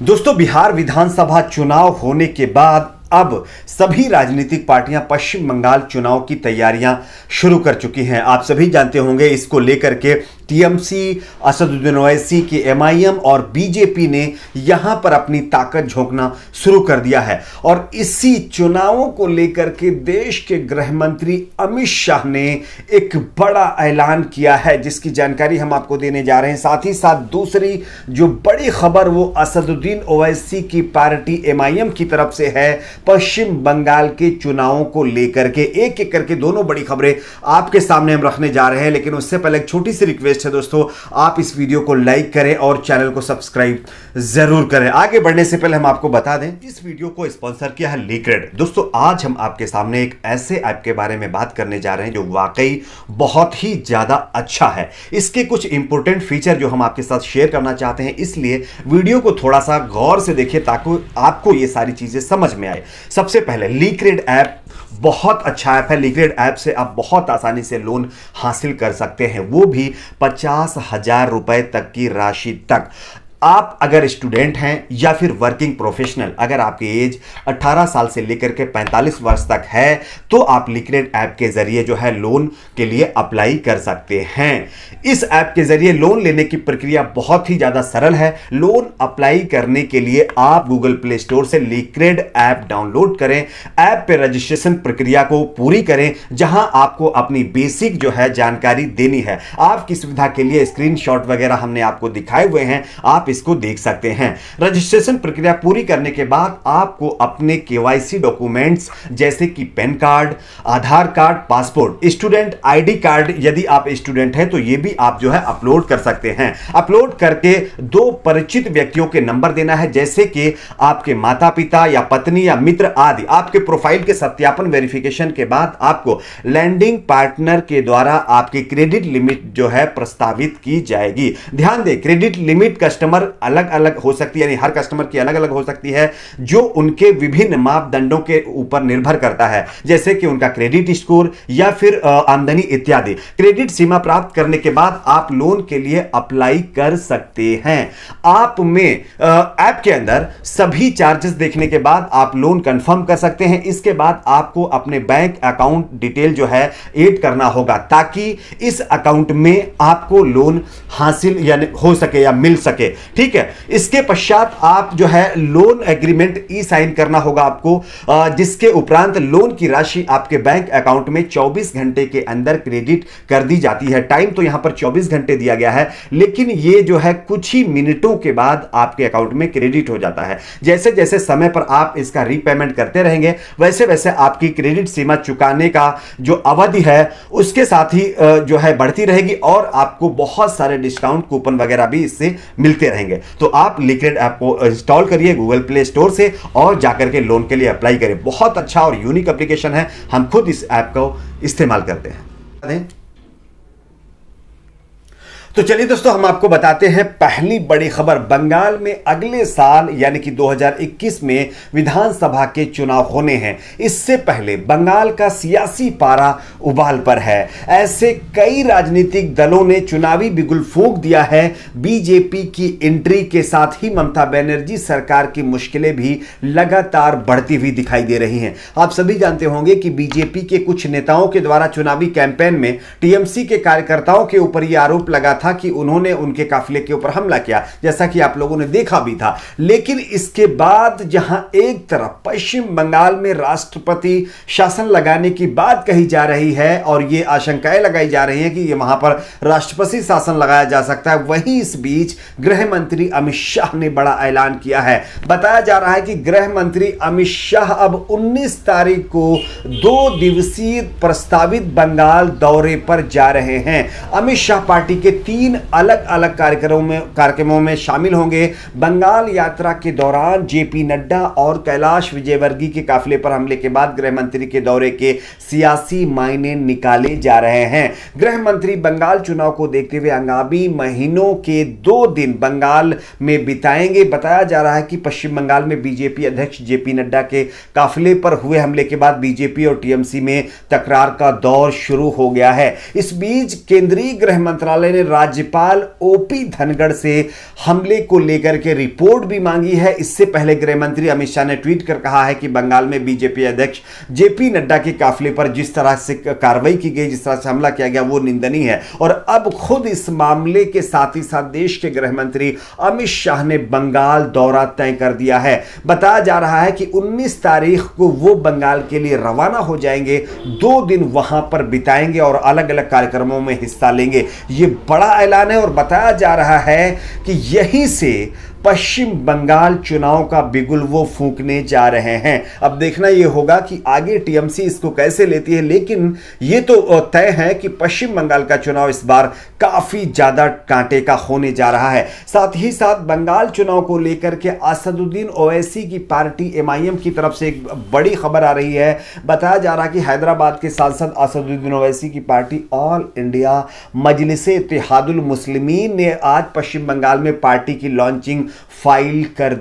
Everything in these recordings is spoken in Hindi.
दोस्तों, बिहार विधानसभा चुनाव होने के बाद अब सभी राजनीतिक पार्टियां पश्चिम बंगाल चुनाव की तैयारियां शुरू कर चुकी हैं। आप सभी जानते होंगे, इसको लेकर के टीएमसी, असदुद्दीन ओवैसी की एमआईएम और बीजेपी ने यहां पर अपनी ताकत झोंकना शुरू कर दिया है। और इसी चुनावों को लेकर के देश के गृह मंत्री अमित शाह ने एक बड़ा ऐलान किया है, जिसकी जानकारी हम आपको देने जा रहे हैं। साथ ही साथ दूसरी जो बड़ी खबर वो असदुद्दीन ओवैसी की पार्टी एमआईएम की तरफ से है, पश्चिम बंगाल के चुनावों को लेकर के। एक एक करके दोनों बड़ी खबरें आपके सामने हम रखने जा रहे हैं, लेकिन उससे पहले एक छोटी सी रिक्वेस्ट है दोस्तों, आप इस वीडियो को लाइक करें और चैनल को सब्सक्राइब जरूर करें। आगे बढ़ने से पहले हम आपको बता दें, इस वीडियो को स्पॉन्सर किया है लीक्रेड। दोस्तों, आज हम आपके सामने एक ऐसे ऐप के बारे में बात करने जा रहे हैं जो वाकई बहुत ही ज्यादा अच्छा है। इसके कुछ इंपॉर्टेंट फीचर जो हम आपके साथ शेयर करना चाहते हैं, इसलिए वीडियो को थोड़ा सा गौर से देखिए ताकि आपको ये सारी चीजें समझ में आए। सबसे पहले लीक्रेड ऐप बहुत अच्छा ऐप है। लीक्रेड ऐप से आप बहुत आसानी से लोन हासिल कर सकते हैं, वो भी 50,000 रुपए तक की राशि तक। आप अगर स्टूडेंट हैं या फिर वर्किंग प्रोफेशनल, अगर आपकी एज 18 साल से लेकर के 45 वर्ष तक है, तो आप लीक्रेड ऐप के जरिए जो है लोन के लिए अप्लाई कर सकते हैं। इस ऐप के जरिए लोन लेने की प्रक्रिया बहुत ही ज्यादा सरल है। लोन अप्लाई करने के लिए आप गूगल प्ले स्टोर से लीक्रेड ऐप डाउनलोड करें, ऐप पे रजिस्ट्रेशन प्रक्रिया को पूरी करें, जहां आपको अपनी बेसिक जो है जानकारी देनी है। आपकी सुविधा के लिए स्क्रीनशॉट वगैरह हमने आपको दिखाए हुए हैं, आप इसको देख सकते हैं। रजिस्ट्रेशन प्रक्रिया पूरी करने के बाद आपको अपने केवाईसी डॉक्यूमेंट्स जैसे कि PAN card, Aadhaar card, passport, student ID card, यदि आप स्टूडेंट हैं तो ये भी आप जो है अपलोड कर सकते हैं। अपलोड करके 2 परिचित व्यक्तियों के नंबर देना है, जैसे कि आपके माता पिता या पत्नी या मित्र आदि। आपके प्रोफाइल के सत्यापन वेरिफिकेशन के बाद आपको लैंडिंग पार्टनर के द्वारा आपकी क्रेडिट लिमिट जो है प्रस्तावित की जाएगी। ध्यान दें, क्रेडिट लिमिट कस्टमर अलग अलग हो सकती है, यानी हर कस्टमर की अलग अलग हो सकती है, जो उनके विभिन्न मापदंडों के ऊपर निर्भर करता है, जैसे कि उनका क्रेडिट स्कोर या फिर आमदनी इत्यादि। क्रेडिट सीमा प्राप्त करने के बाद आप लोन के लिए अप्लाई कर सकते हैं। आप में ऐप के अंदर सभी चार्जेस देखने के बाद आप लोन कंफर्म कर सकते हैं। इसके बाद आपको अपने बैंक अकाउंट डिटेल जो है ऐड करना होगा, ताकि इस अकाउंट में आपको लोन हासिल यानी हो सके या मिल सके। ठीक है, इसके पश्चात आप जो है लोन एग्रीमेंट ई साइन करना होगा आपको, जिसके उपरांत लोन की राशि आपके बैंक अकाउंट में 24 घंटे के अंदर क्रेडिट कर दी जाती है। टाइम तो यहां पर 24 घंटे दिया गया है, लेकिन ये जो है कुछ ही मिनटों के बाद आपके अकाउंट में क्रेडिट हो जाता है। जैसे जैसे समय पर आप इसका रीपेमेंट करते रहेंगे, वैसे वैसे आपकी क्रेडिट सीमा चुकाने का जो अवधि है उसके साथ ही जो है बढ़ती रहेगी, और आपको बहुत सारे डिस्काउंट कूपन वगैरह भी इससे मिलते रहेंगे। तो आप लीक्रेड ऐप को इंस्टॉल करिए गूगल प्ले स्टोर से और जाकर के लोन के लिए अप्लाई करें। बहुत अच्छा और यूनिक एप्लीकेशन है, हम खुद इस ऐप को इस्तेमाल करते हैं। तो चलिए दोस्तों, हम आपको बताते हैं पहली बड़ी खबर। बंगाल में अगले साल यानी कि 2021 में विधानसभा के चुनाव होने हैं। इससे पहले बंगाल का सियासी पारा उबाल पर है। ऐसे कई राजनीतिक दलों ने चुनावी बिगुल फूंक दिया है। बीजेपी की एंट्री के साथ ही ममता बनर्जी सरकार की मुश्किलें भी लगातार बढ़ती हुई दिखाई दे रही हैं। आप सभी जानते होंगे कि बीजेपी के कुछ नेताओं के द्वारा चुनावी कैंपेन में टीएमसी के कार्यकर्ताओं के ऊपर यह आरोप लगा था कि उन्होंने उनके काफिले के ऊपर हमला किया, जैसा कि आप लोगों ने देखा भी था। लेकिन इसके बाद जहां एक तरफ पश्चिम बंगाल में राष्ट्रपति शासन लगाने की बात कही जा रही है और यह आशंकाएं लगाई जा रही हैं कि यह वहां पर राष्ट्रपति शासन लगाया जा सकता है, वहीं इस बीच गृह मंत्री अमित शाह ने बड़ा ऐलान किया है। बताया जा रहा है कि गृह मंत्री अमित शाह अब 19 तारीख को 2 दिवसीय प्रस्तावित बंगाल दौरे पर जा रहे हैं। अमित शाह पार्टी के 3 अलग अलग कार्यक्रमों में शामिल होंगे। बंगाल यात्रा के दौरान जेपी नड्डा और कैलाश विजयवर्गीय के काफिले पर हमले के बाद गृह मंत्री के दौरे के सियासी मायने निकाले जा रहे हैं। गृह मंत्री बंगाल चुनाव को देखते हुए आगामी महीनों के 2 दिन बंगाल में बिताएंगे। बताया जा रहा है कि पश्चिम बंगाल में बीजेपी अध्यक्ष जेपी नड्डा के काफिले पर हुए हमले के बाद बीजेपी और टीएमसी में तकरार का दौर शुरू हो गया है। इस बीच केंद्रीय गृह मंत्रालय ने राज्यपाल ओपी धनखड़ से हमले को लेकर के रिपोर्ट भी मांगी है। इससे पहले गृह मंत्री अमित शाह ने ट्वीट कर कहा है कि बंगाल में बीजेपी अध्यक्ष जेपी नड्डा के काफिले पर जिस तरह से कार्रवाई की गई, जिस तरह से हमला किया गया, वो निंदनीय है। और अब खुद इस मामले के साथ ही साथ देश के गृह मंत्री अमित शाह ने बंगाल दौरा तय कर दिया है। बताया जा रहा है कि 19 तारीख को वो बंगाल के लिए रवाना हो जाएंगे, 2 दिन वहां पर बिताएंगे और अलग अलग कार्यक्रमों में हिस्सा लेंगे। ये बड़ा ऐलान है और बताया जा रहा है कि यहीं से पश्चिम बंगाल चुनाव का बिगुल वो फूंकने जा रहे हैं। अब देखना यह होगा कि आगे टीएमसी इसको कैसे लेती है, लेकिन यह तो तय है कि पश्चिम बंगाल का चुनाव इस बार काफी ज्यादा कांटे का होने जा रहा है। साथ ही साथ बंगाल चुनाव को लेकर के असदुद्दीन ओवैसी की पार्टी एमआईएम की तरफ से एक बड़ी खबर आ रही है। बताया जा रहा है कि हैदराबाद के सांसद असदुद्दीन ओवैसी की पार्टी ऑल इंडिया मजलिस-ए-इत्तेहादुल मुस्लिमीन ने आज पश्चिम बंगाल में पार्टी की लॉन्चिंग फाइल कर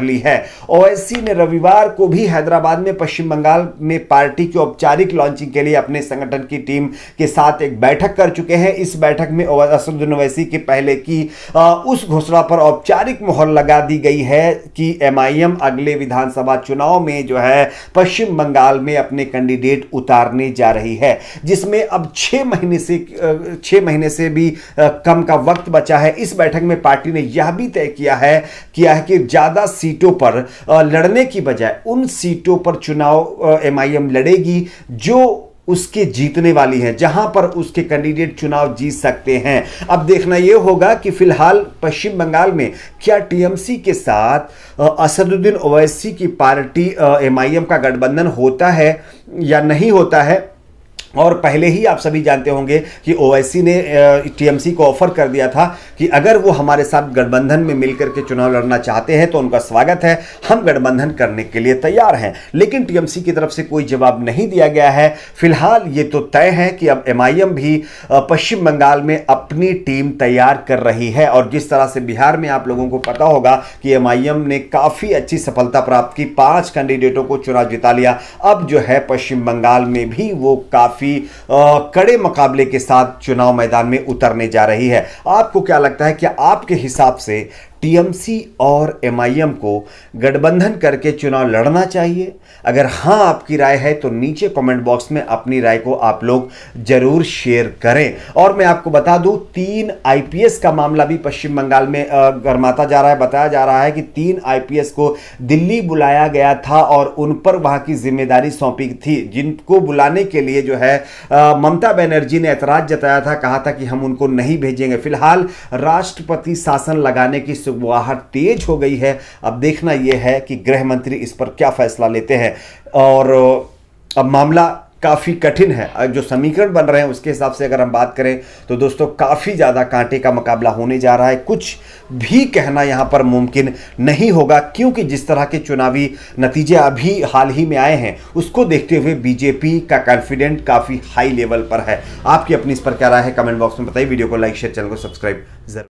ली है। ओवैसी ने रविवार को भी हैदराबाद में पश्चिम बंगाल में पार्टी की औपचारिक लॉन्चिंग के लिए अपने संगठन की टीम के साथ एक बैठक कर चुके हैं। इस बैठक में असदुद्दीन ओवैसी के पहले की उस घोषणा पर औपचारिक मोहर लगा दी गई है कि एमआईएम अगले विधानसभा चुनाव में जो है पश्चिम बंगाल में अपने कैंडिडेट उतारने जा रही है, जिसमें अब 6 महीने से भी कम का वक्त बचा है। इस बैठक में पार्टी ने यह भी तय किया है कि ज्यादा सीटों पर लड़ने की बजाय उन सीटों पर चुनाव एमआईएम लड़ेगी जो उसके जीतने वाली है, जहां पर उसके कैंडिडेट चुनाव जीत सकते हैं। अब देखना यह होगा कि फिलहाल पश्चिम बंगाल में क्या टीएमसी के साथ असदुद्दीन ओवैसी की पार्टी एमआईएम का गठबंधन होता है या नहीं होता है। और पहले ही आप सभी जानते होंगे कि ओवैसी ने टीएमसी को ऑफर कर दिया था कि अगर वो हमारे साथ गठबंधन में मिलकर के चुनाव लड़ना चाहते हैं तो उनका स्वागत है, हम गठबंधन करने के लिए तैयार हैं। लेकिन टीएमसी की तरफ से कोई जवाब नहीं दिया गया है। फिलहाल ये तो तय है कि अब एमआईएम भी पश्चिम बंगाल में अपनी टीम तैयार कर रही है। और जिस तरह से बिहार में आप लोगों को पता होगा कि एमआईएम ने काफ़ी अच्छी सफलता प्राप्त की, 5 कैंडिडेटों को चुनाव जिता लिया। अब जो है पश्चिम बंगाल में भी वो काफ़ी कड़े मुकाबले के साथ चुनाव मैदान में उतरने जा रही है। आपको क्या लगता है, क्या आपके हिसाब से टीएमसी और एमआईएम को गठबंधन करके चुनाव लड़ना चाहिए? अगर हां आपकी राय है तो नीचे कमेंट बॉक्स में अपनी राय को आप लोग जरूर शेयर करें। और मैं आपको बता दूं, 3 आईपीएस का मामला भी पश्चिम बंगाल में गरमाता जा रहा है। बताया जा रहा है कि 3 आईपीएस को दिल्ली बुलाया गया था और उन पर वहां की जिम्मेदारी सौंपी थी, जिनको बुलाने के लिए जो है ममता बनर्जी ने ऐतराज जताया था, कहा था कि हम उनको नहीं भेजेंगे। फिलहाल राष्ट्रपति शासन लगाने की सुगबुगाहट तेज हो गई है। अब देखना यह है कि गृह मंत्री इस पर क्या फैसला लेते हैं। और अब मामला काफ़ी कठिन है। जो समीकरण बन रहे हैं उसके हिसाब से अगर हम बात करें तो दोस्तों काफ़ी ज़्यादा कांटे का मुकाबला होने जा रहा है। कुछ भी कहना यहाँ पर मुमकिन नहीं होगा, क्योंकि जिस तरह के चुनावी नतीजे अभी हाल ही में आए हैं उसको देखते हुए बीजेपी का कॉन्फिडेंट काफ़ी हाई लेवल पर है। आपकी अपनी इस पर क्या राय है, कमेंट बॉक्स में बताइए। वीडियो को लाइक शेयर, चैनल को सब्सक्राइब जरूर।